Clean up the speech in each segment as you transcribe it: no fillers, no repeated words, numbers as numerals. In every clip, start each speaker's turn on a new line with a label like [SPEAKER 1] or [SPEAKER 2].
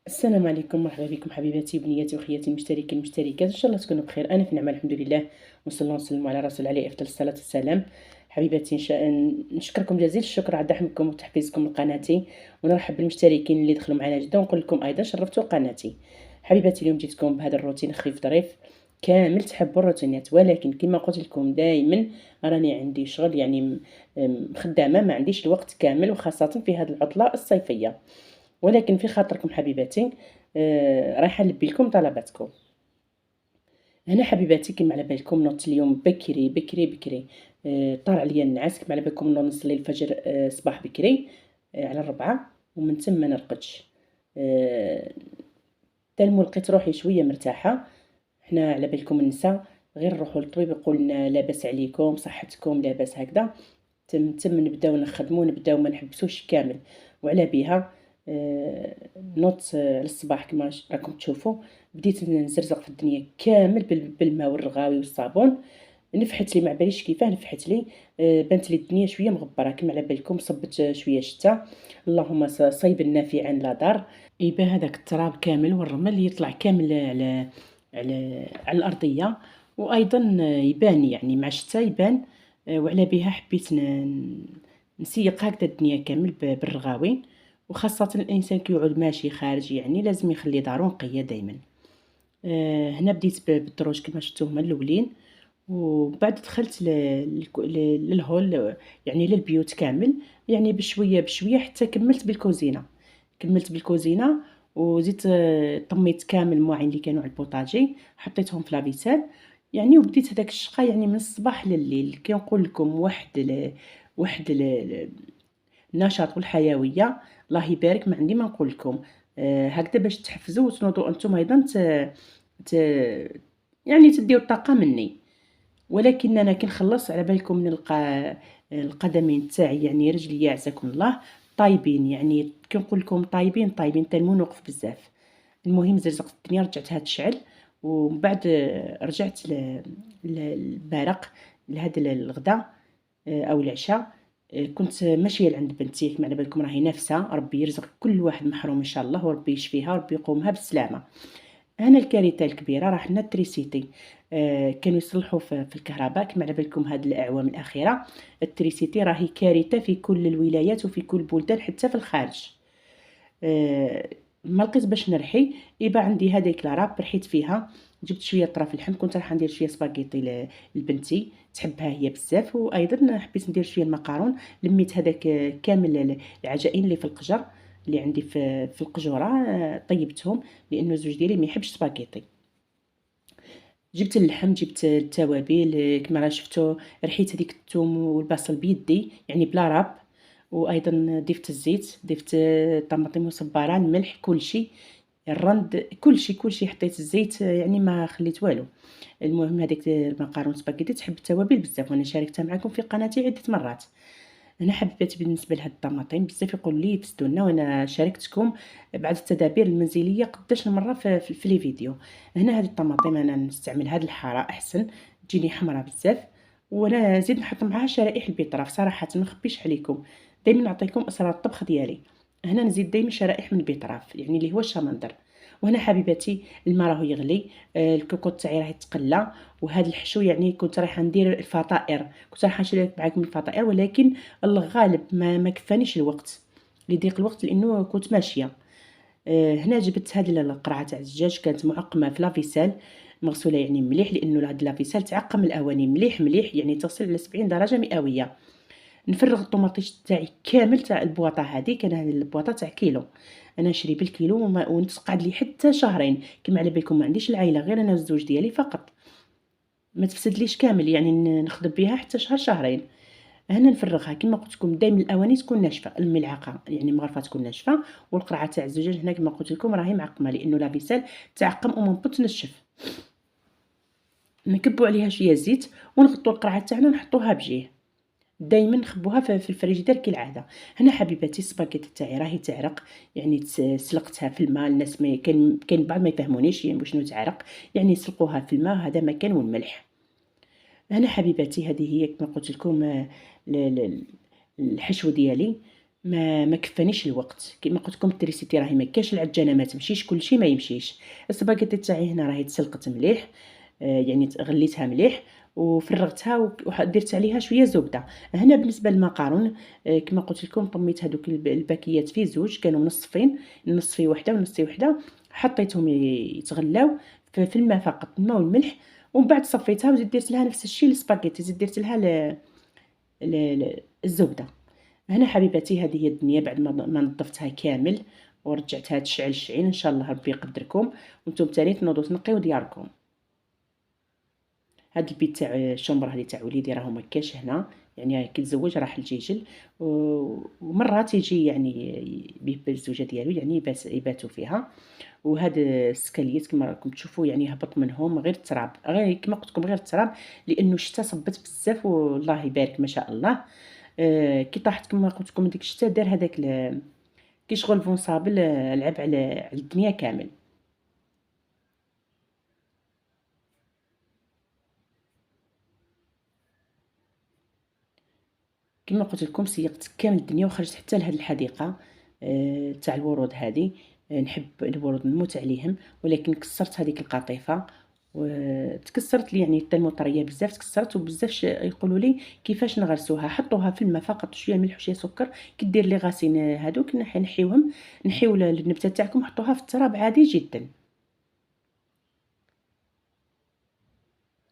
[SPEAKER 1] السلام عليكم، مرحبا بكم حبيباتي وبنياتي وخياتي المشتركين المشتركات، ان شاء الله تكونوا بخير. انا في نعمه الحمد لله، وصلى الله وسلم على رسول عليه افضل الصلاه والسلام. حبيباتي نشكركم جزيل الشكر على دعمكم وتحفيزكم لقناتي، ونرحب بالمشتركين اللي دخلوا معنا جدا، ونقول لكم ايضا شرفتوا قناتي. حبيباتي اليوم جيتكم بهذا الروتين خفيف ظريف. كامل تحبوا الروتينات، ولكن كما قلت لكم دائما راني عندي شغل، يعني خدامه، ما عنديش الوقت كامل، وخاصه في هذه العطله الصيفيه. ولكن في خاطركم حبيباتي رايحه نلبي لكم طلباتكم. هنا حبيباتي كما على بالكم نوضت اليوم بكري بكري بكري. طار عليا النعاس كما على بالكم، نوض نصلي الفجر صباح بكري على 4، ومن ثم ما نرقدش. تالمو لقيت روحي شويه مرتاحه. حنا على بالكم النساء غير نروحوا للطبيب يقول لنا لاباس عليكم صحتكم لاباس هكذا، تم نبداو نخدمو، نبداو ما نحبسوش كامل. وعلى بها نوضت على الصباح كما راكم تشوفوا، بديت نزرزق في الدنيا كامل بالماء والرغاوي والصابون. نفحت لي ما باليش كيفاه نفحت لي. بانت لي الدنيا شويه مغبره كما على بالكم، صبت شويه شتا. اللهم صيب نافعا لا ضار. يبان هذاك التراب كامل والرمل يطلع كامل على الارضيه، وايضا يبان يعني مع الشتا يبان. وعلى بها حبيت نسيق هكذا الدنيا كامل بالرغاوين. وخاصة الإنسان كي يقعد ماشي خارج يعني لازم يخلي دارو نقية دايما. هنا بديت بالدروج كما شفتو هما الأولين، وبعد دخلت للهول، يعني للبيوت كامل، يعني بشوية بشوية حتى كملت بالكوزينة. وزيت طميت كامل المواعين اللي كانوا على البوطاجي، حطيتهم في لافيسيل يعني. وبديت هذاك الشقا يعني من الصباح لليل، كي نقول لكم واحد النشاط والحيويه. الله يبارك، ما عندي ما نقول لكم. هكذا باش تحفزوا وتنوضوا انتم ايضا ت... يعني تديو الطاقه مني. ولكن انا كي نخلص على بالكم نلقى القدمين تاعي يعني رجلي عزكم الله طايبين، يعني كي نقول لكم طايبين طايبين تنمو نوقف بزاف. المهم زرزقت الدنيا، رجعتها تشعل. ومن بعد رجعت للبارق لهذا الغداء او العشاء. كنت ماشيه لعند بنتي كما على بالكم راهي نافسه، ربي يرزق كل واحد محروم ان شاء الله، وربي يشفيها وربي يقومها بالسلامه. هنا الكارثه الكبيره راه حنا التريسيتي. كانوا يصلحوا في الكهرباء كما على بالكم هذه الاعوام الاخيره. التريسيتي راهي كارثه في كل الولايات وفي كل البلدان حتى في الخارج. آه، ما لقيت باش نرحي. يبقى عندي هذيك لاراب رحيت فيها، جبت شويه طراف اللحم، كنت راح ندير شويه سباغيطي لبنتي تحبها هي بزاف، وايضا حبيت ندير شويه المقارون. لميت هذاك كامل العجائن اللي في القجر اللي عندي في القجوره، طيبتهم لانه زوج ديالي ما يحبش سباغيطي. جبت اللحم، جبت التوابل كما راه شفتوا، رحيت هذيك الثوم والبصل بيدي يعني بلا راب. وايضا ضفت الزيت، ضفت طماطم مصبره، الملح، كلشي، الرند، كلشي حطيت الزيت، يعني ما خليت والو. المهم هذيك المقارون سباغيتي تحب التوابل بزاف، وانا شاركتها معكم في قناتي عده مرات. انا حبيت بالنسبه لهاد الطماطم بزاف يقول لي تسدونا، وانا شاركتكم بعض التدابير المنزليه قداش مره في لي فيديو. هنا هاد الطماطم انا نستعمل هاد الحاره احسن، تجيني حمراء بزاف. وانا نزيد نحط معاها شرائح البيطراف، صراحه ما نخبيش عليكم، دائما نعطيكم اسرار الطبخ ديالي. هنا نزيد دائما شرائح من البيطراف يعني اللي هو الشمندر. وهنا حبيباتي الماء راهو يغلي، الكوكوط تاعي راه يتقلى. وهذا الحشو يعني كنت رايحه ندير الفطائر، كنت رايحه نشري معكم الفطائر، ولكن الله غالب ما كفانيش الوقت لضيق الوقت لانه كنت ماشيه. هنا جبت هذه القرعه تاع الدجاج، كانت معقمه في لافيسيل، مغسوله يعني مليح لانه هاد لافيسيل تعقم الاواني مليح مليح، يعني تصل على 70 درجه مئويه. نفرغ الطوماطيش تاعي كامل تاع البواطه هذه، كان هذه البواطه تاع كيلو، انا نشري بالكيلو ونتقعد لي حتى شهرين. كما على بالكم ما عنديش العائله غير انا والزوج ديالي فقط، ما تفسدليش كامل يعني نخدم بها حتى شهر شهرين. هنا نفرغها كما قلت لكم دائما الاواني تكون ناشفه، الملعقه يعني مغرفه تكون ناشفه. والقرعه تاع الزجاج هنا كما قلت لكم راهي معقمه لانه لافيسيل تعقم ومنبط تنشف. نكبوا عليها شويه زيت ونغطوا القرعه تاعنا ونحطوها بجيه، دائما نخبوها في الفريجيدير كالعاده. هنا حبيباتي السباغيتي تاعي راهي تعرق، يعني سلقتها في الماء. الناس ما كاين بعض ما يفهمونيش يعني شنو تعرق، يعني سلقوها في الماء هذا مكان والملح. هنا حبيباتي هذه هي كما قلت لكم ل- ل- الحشو ديالي. ما كفانيش الوقت، كيما قلت لكم التريسيتي راهي ما كاش، العجانة ما تمشيش، كلشي ما يمشيش. السباغيطي تاعي هنا راهي تسلقت مليح، يعني غليتها مليح وفرغتها درت عليها شويه زبده. هنا بالنسبه للمقارون، كما قلت لكم طميت هذوك الباكيات في زوج، كانوا منصفين، نصفي وحده ونصفي وحده، حطيتهم يتغلاو في الماء فقط، الماء والملح، ومن بعد صفيتها وزيد درت لها نفس الشيء السباغيتي، زيد درت لها الزبده. هنا حبيباتي هذه هي الدنيا بعد ما نظفتها كامل ورجعتها تشعل شعين. ان شاء الله ربي يقدركم وانتم تاني تنوضوا تنقيو دياركم. هاد البيت تاع الشومبر هذه تاع وليدي راهو ما كاش هنا، يعني كي تزوج راح الجيجل، ومرات يجي يعني بيه بالزوجه ديالو يعني يباتوا فيها. وهاد السكاليات كما راكم تشوفوا يعني هبط منهم غير التراب، غير كما قلت لكم غير التراب، لانه الشتا صبت بزاف والله يبارك ما شاء الله. كي طاحت كما قلت لكم ديك الشتا دار هذاك كي شغل فونصابل، لعب على الدنيا كامل. كما قلت لكم سيقت كامل الدنيا وخرجت حتى لهاد الحديقه تاع الورود هذه. نحب الورود نموت عليهم، ولكن كسرت هذيك القطيفه وتكسرت لي، يعني حتى المطريه بزاف تكسرت، وبزاف يقولوا لي كيفاش نغرسوها. حطوها في الماء فقط، شويه ملح وشويه سكر، كي دير لي غاسين هذوك نحيوهم، نحيو النبته تاعكم حطوها في التراب عادي جدا.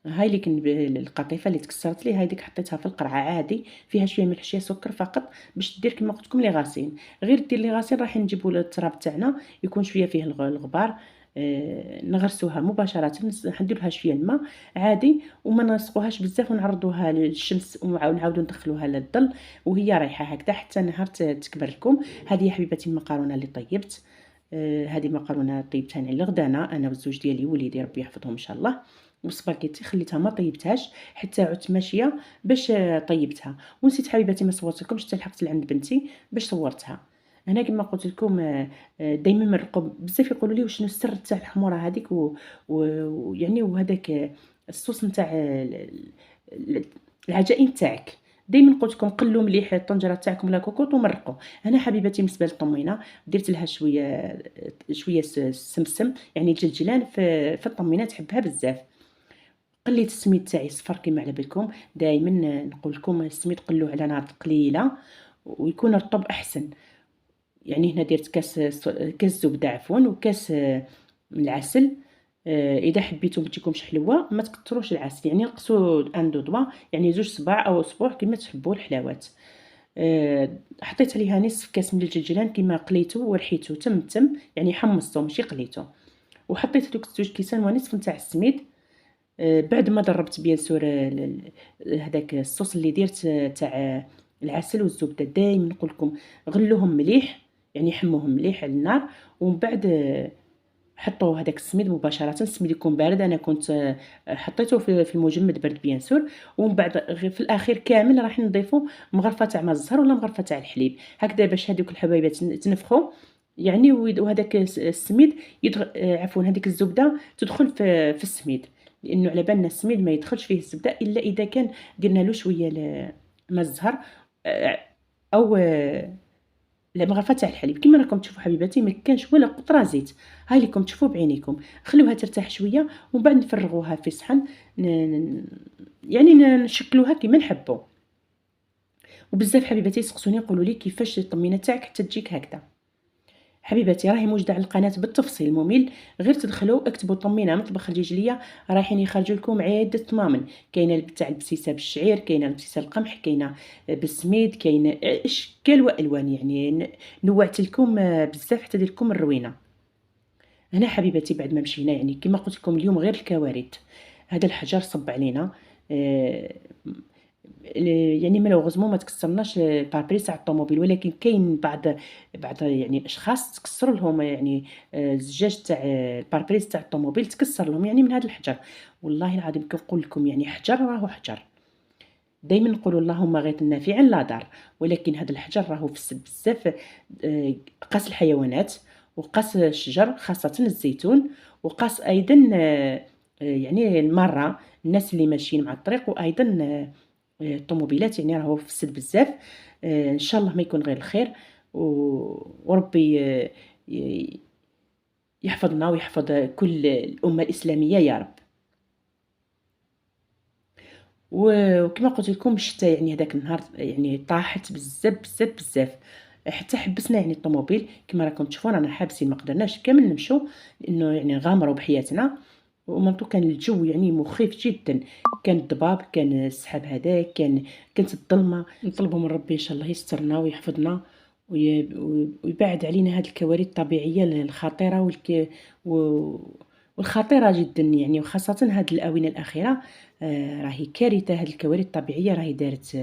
[SPEAKER 1] هاي ليك القطيفه اللي تكسرت لي، هايديك حطيتها في القرعه عادي، فيها شويه ملح شويه سكر فقط، باش دير كما قلت لكم لي غاسين. غير دير لي غاسين راح نجيبوا التراب تاعنا يكون شويه فيه الغبار، نغرسوها مباشره، ندير لها شويه الماء عادي، وما نسقوهاش بزاف ونعرضوها للشمس، ونعاودوا ندخلوها للظل وهي رايحه هكذا حتى نهار تكبر لكم. هذه يا حبيباتي المقارونه اللي طيبت، هذه المقارونه طيبتها للغدانه انا والزوج ديالي ووليدي ربي يحفظهم ان شاء الله. والسباغيتي خليتها ما طيبتهاش حتى عدت ماشيه باش طيبتها، ونسيت حبيباتي ما صورتلكمش حتى لحقت لعند بنتي باش صورتها. هنا كما قلت لكم دائما مرقوا بزاف يقولوا لي وشنو السر تاع الحموره هذيك ويعني وهذاك الصوص نتاع العجائن تاعك. دائما قلت لكم قلوا مليح الطنجره تاعكم لا كوكوط ومرقوا. هنا حبيباتي بالنسبه للطمينه درت لها شويه سمسم، يعني الجلجلان في الطمينه تحبها بزاف. قليت السميد تاعي صفر كما على بالكم، دائما نقول لكم السميد قلوه على نار قليله ويكون رطب احسن. يعني هنا درت كاس زبده عفوا، وكاس من العسل. اذا حبيتو ما تجيكمش حلوه ما تكثروش العسل، يعني نقصوا ان دو دوا، يعني زوج صباع او اسبوع كما تحبوا الحلاوات. حطيت عليها نصف كاس من الجلجلان كما قليته ورحيته تم، يعني حمصته ماشي قليته، وحطيت هذوك زوج كيسان ونصف نتاع السميد. بعد ما ضربت بيان سور هذاك الصوص اللي درت تاع العسل والزبده. دائما نقول لكم غلوهم مليح، يعني حموهم مليح على النار، ومن بعد حطوا هذاك السميد مباشره. السميد يكون بارد، انا كنت حطيته في المجمد برد بيان سور، ومن بعد في الاخير كامل راح نضيفوا مغرفه تاع ماء الزهر ولا مغرفه تاع الحليب هكذا باش هذوك الحبايبات تنفخوا، يعني وهذاك السميد عفوا هذيك الزبده تدخل في السميد، لانه على بالنا السميد ما يدخلش فيه الزبده الا اذا كان درنا له شويه ماء الزهر او المغرفه تاع الحليب. كما راكم تشوفوا حبيباتي ما كانش ولا قطره زيت، هاي لكم تشوفوا بعينيكم. خلوها ترتاح شويه ومن بعد نفرغوها في صحن، يعني نشكلوها كما نحبوا. وبزاف حبيباتي يسقسوني يقولوا لي كيفاش الطمينه تاعك حتى تجيك هكذا. حبيباتي راهي موجوده على القناه بالتفصيل ممل، غير تدخلوا اكتبوا طمينه مطبخ الجيجليه رايحين يخرجوا لكم عده طمامن. كاينه تاع البسيسه بالشعير، كاينه البسيسه القمح، كاينه بالسميد، كاينه اشكال والوان، يعني نوعت لكم بزاف حتى دير لكم الروينه. هنا حبيباتي بعد ما مشينا يعني كما قلت لكم اليوم غير الكوارث. هذا الحجر صب علينا، يعني مالوغوزمون ما تكسرناش الباربريز تاع الطوموبيل، ولكن كاين بعض يعني الاشخاص تكسر لهم يعني الزجاج تاع الباربريز تاع الطوموبيل تكسر لهم يعني من هذا الحجر. والله العظيم كنقول لكم يعني حجر راهو حجر. دائما نقولوا اللهم غيث نافعا لا ضار، ولكن هذا الحجر راهو فسد بزاف قاس الحيوانات وقاس الشجر خاصه الزيتون، وقاس ايضا يعني المره الناس اللي ماشيين مع الطريق، وايضا الطوموبيلات، يعني راهو فسد بزاف. ان شاء الله ما يكون غير الخير. وربي يحفظنا ويحفظ كل الأمة الإسلامية يا رب. وكما قلت لكم الشتا يعني هذاك النهار يعني طاحت بزاف بزاف بزاف، حتى حبسنا يعني الطوموبيل كما راكم تشوفون رانا حابسين، ما قدرناش كامل نمشوا لانه يعني نغامروا بحياتنا. ومنطو كان الجو يعني مخيف جدا، كان الضباب، كان السحاب هذاك، كانت الظلمه. نطلبوا من ربي ان شاء الله يسترنا ويحفظنا ويبعد علينا هذه الكوارث الطبيعيه الخطيره والخطيره جدا يعني، وخاصه هذه الاونه الاخيره. راهي كارثه هذه الكوارث الطبيعيه، راهي دارت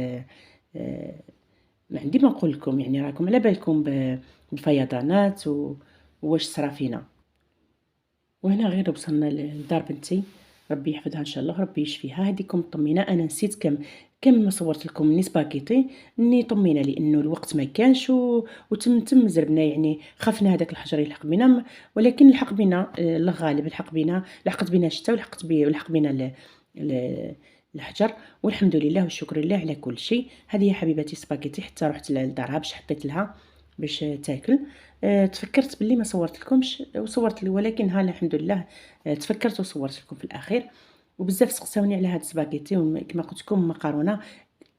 [SPEAKER 1] ما عندي ما نقول لكم يعني، راكم على بالكم بالفيضانات واش صرا فينا. وهنا غير وصلنا لدار بنتي، ربي يحفظها ان شاء الله، ربي يشفيها. هذيكم طمينه، انا نسيت كم ما صورت لكم ني سباغيتي، ني طمينه لانه الوقت ما كانش تم زربنا يعني، خفنا هذاك الحجر يلحق بينا، ولكن لحق بينا الله غالب، لحقت بينا الشتاء، ولحق بينا الحجر، والحمد لله والشكر لله على كل شيء. هذه يا حبيبتي سباغيتي، حتى رحت لدارها باش حطيت لها باش تاكل. تفكرت باللي ما صورت لكمش وصورت لي، ولكن ها الحمد لله تفكرت وصورت لكم في الاخير. وبزاف سقساوني على هاد السباغيتي، وكما قلت لكم مقارونه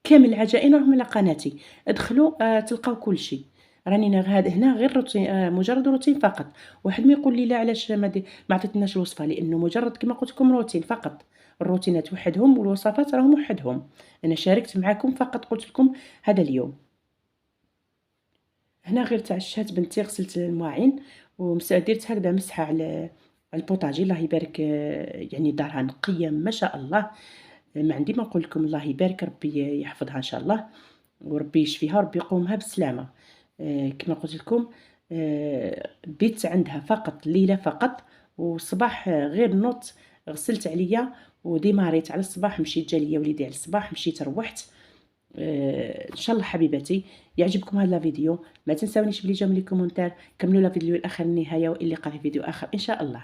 [SPEAKER 1] كامل العجائن راهم على قناتي، ادخلوا تلقاو كل شيء. راني هنا غير روتين، مجرد روتين فقط. واحد ما يقول لي لا علاش ما عطيتناش الوصفه، لانه مجرد كما قلت لكم روتين فقط، الروتينات وحدهم والوصفات راهم وحدهم. انا شاركت معكم فقط، قلت لكم هذا اليوم. هنا غير تعشات بنتي، غسلت المواعين درت هكذا مسحه على البوطاجي، الله يبارك. يعني دارها نقيه ما شاء الله، ما عندي ما نقول لكم، الله يبارك، ربي يحفظها ان شاء الله، وربي يشفيها، وربي يقومها بالسلامه. كما قلت لكم بيت عندها فقط ليله فقط، والصباح غير نوت غسلت عليا وديماريت على الصباح، مشيت جاليه وليدي على الصباح، مشيت روحت. ان شاء الله حبيباتي يعجبكم هذا الفيديو، ما تنساونيش بلي جاو لي كومونتير، كملوا الفيديو الاخر النهايه، والى لقاء في فيديو اخر ان شاء الله.